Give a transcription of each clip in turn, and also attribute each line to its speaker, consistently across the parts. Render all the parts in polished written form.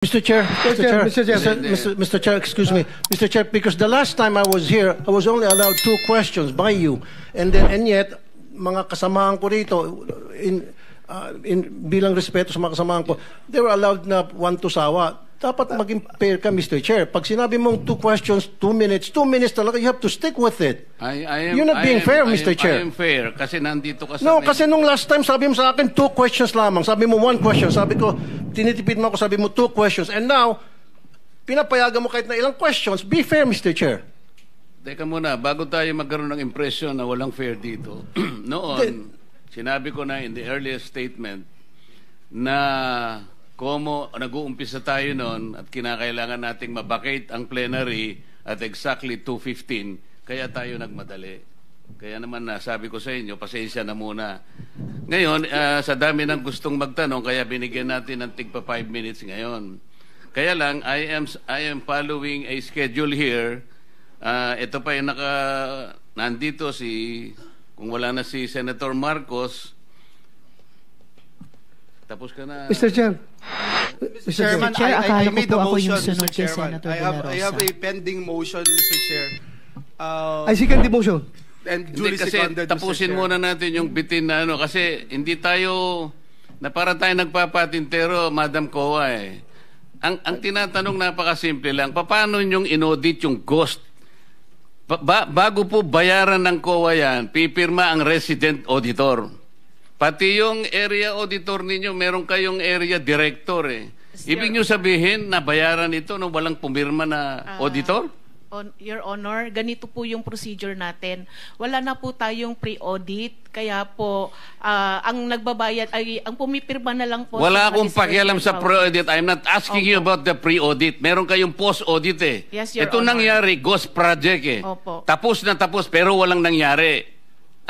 Speaker 1: Mr. Chair, Mr. Chair, excuse me, Mr. Chair, because the last time I was here, I was only allowed 2 questions by you, and yet mga kasamahan ko rito bilang respeto sa mga kasamahan ko, they were allowed na 1 to sawa. Dapat maging fair ka, Mr. Chair. Pag sinabi mong 2 questions, 2 minutes talaga, you have to stick with it. You're not being fair, Mr. Chair.
Speaker 2: I am fair kasi nandito ka sa...
Speaker 1: No, kasi nung last time, sabi mo sa akin 2 questions lamang. Sabi mo 1 question. Sabi ko, tinitipid mo ako, sabi mo 2 questions. And now, pinapayagan mo kahit na ilang questions. Be fair, Mr. Chair.
Speaker 2: Teka muna, bago tayo magkaroon ng impression na walang fair dito. Noon, sinabi ko na in the earliest statement na como nag-uumpisa tayo noon at kinakailangan nating mabakate ang plenary at exactly 2:15, kaya tayo nagmadali. Kaya naman sabi ko sa inyo, pasensya na muna. Ngayon, sa dami ng gustong magtanong, kaya binigyan natin ng tigpa 5 minutes ngayon. Kaya lang, I am following a schedule here. Ito pa yung nandito kung wala na si Senator Marcos. Tapos ka na.
Speaker 3: Mr. Chair.
Speaker 4: Mr. Chairman, I made a motion, Mr. Chairman. I have a pending motion, Mr. Chair.
Speaker 3: I second the motion.
Speaker 4: And duly seconded,
Speaker 2: tapusin muna natin yung bitin na kasi hindi tayo, na para tayo nagpapatintero, Madam Coa Ang tinatanong napakasimple lang, paano nyong inaudit yung ghost? Bago po bayaran ng COA yan, pipirma ang resident auditor. Pati yung area auditor ninyo, meron kayong area director Ibig nyo sabihin na bayaran ito nung walang pumirma na auditor?
Speaker 5: Your Honor, ganito po yung procedure natin. Wala na po tayong pre-audit, kaya po ang nagbabayad ay ang pumipirma na lang po.
Speaker 2: Wala akong pakialam sa pre-audit. I'm not asking you about the pre-audit. Meron kayong post-audit
Speaker 5: Yes, Your
Speaker 2: Ito
Speaker 5: Honor.
Speaker 2: nangyari, ghost project
Speaker 5: Opo.
Speaker 2: Tapos na tapos pero walang nangyari.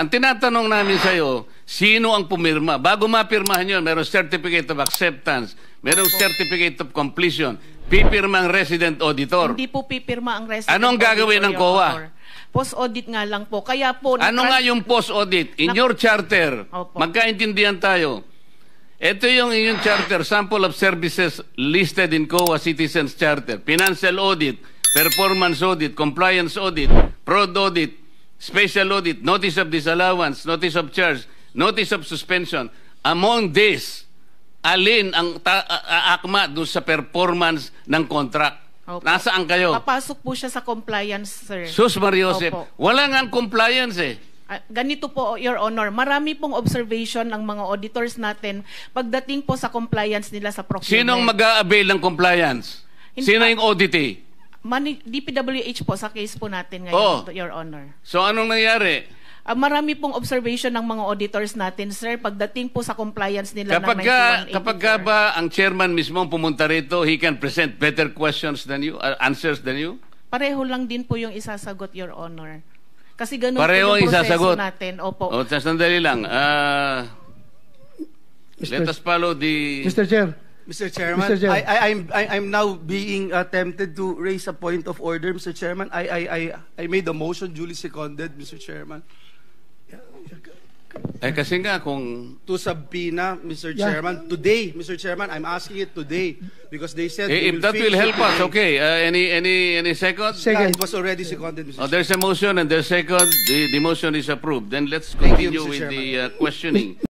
Speaker 2: Ang tinatanong namin sa iyo, sino ang pumirma? Bago mapirmahan yun, merong certificate of acceptance, merong certificate of completion, pipirma ang resident auditor.
Speaker 5: Hindi po pipirma ang resident
Speaker 2: Anong gagawin ng COA?
Speaker 5: Post-audit nga lang po. Kaya po...
Speaker 2: Ano nga yung post-audit? In your charter,
Speaker 5: Opo.
Speaker 2: magkaintindihan tayo. Ito yung inyong charter, sample of services listed in COA Citizens Charter. Financial audit, performance audit, compliance audit, fraud audit, special audit, notice of disallowance, notice of charge, notice of suspension. Among these, alin ang akma doon sa performance ng contract?
Speaker 5: Opo.
Speaker 2: Nasaan kayo?
Speaker 5: Papasok po siya sa compliance, sir.
Speaker 2: Sus Mariosep,
Speaker 5: Opo.
Speaker 2: wala nga ang compliance
Speaker 5: Ganito po, Your Honor, marami pong observation ng mga auditors natin pagdating po sa compliance nila sa procurement.
Speaker 2: Sinong mag-a-avail ng compliance? Sino yung auditee?
Speaker 5: DPWH po sa case po natin ngayon, Your Honor.
Speaker 2: So anong nangyari?
Speaker 5: Marami pong observation ng mga auditors natin, sir, pagdating po sa compliance nila ng 9184.
Speaker 2: Kapag ba ang chairman mismo pumunta rito, he can present better questions than you, answers than you?
Speaker 5: Pareho lang din po yung isasagot, Your Honor. Kasi ganun
Speaker 2: Pareho
Speaker 5: po yung proseso
Speaker 2: isasagot
Speaker 5: natin. Opo.
Speaker 2: Sandali lang. Let us follow the...
Speaker 3: Mr. Chair.
Speaker 4: Mr. Chairman,
Speaker 3: Mr. Chair.
Speaker 4: I'm now being tempted to raise a point of order, Mr. Chairman. I made a motion duly seconded, Mr. Chairman.
Speaker 2: kasi nga kung...
Speaker 4: To subpoena, Mr. Chairman, today, Mr. Chairman, I'm asking it today because they said
Speaker 2: if that will help us, okay. Any second?
Speaker 4: Yeah, it was already seconded, Mr. Chairman.
Speaker 2: There's a motion and there's second. The motion is approved. Then let's continue
Speaker 4: Mr.
Speaker 2: with
Speaker 4: Chairman.
Speaker 2: the questioning.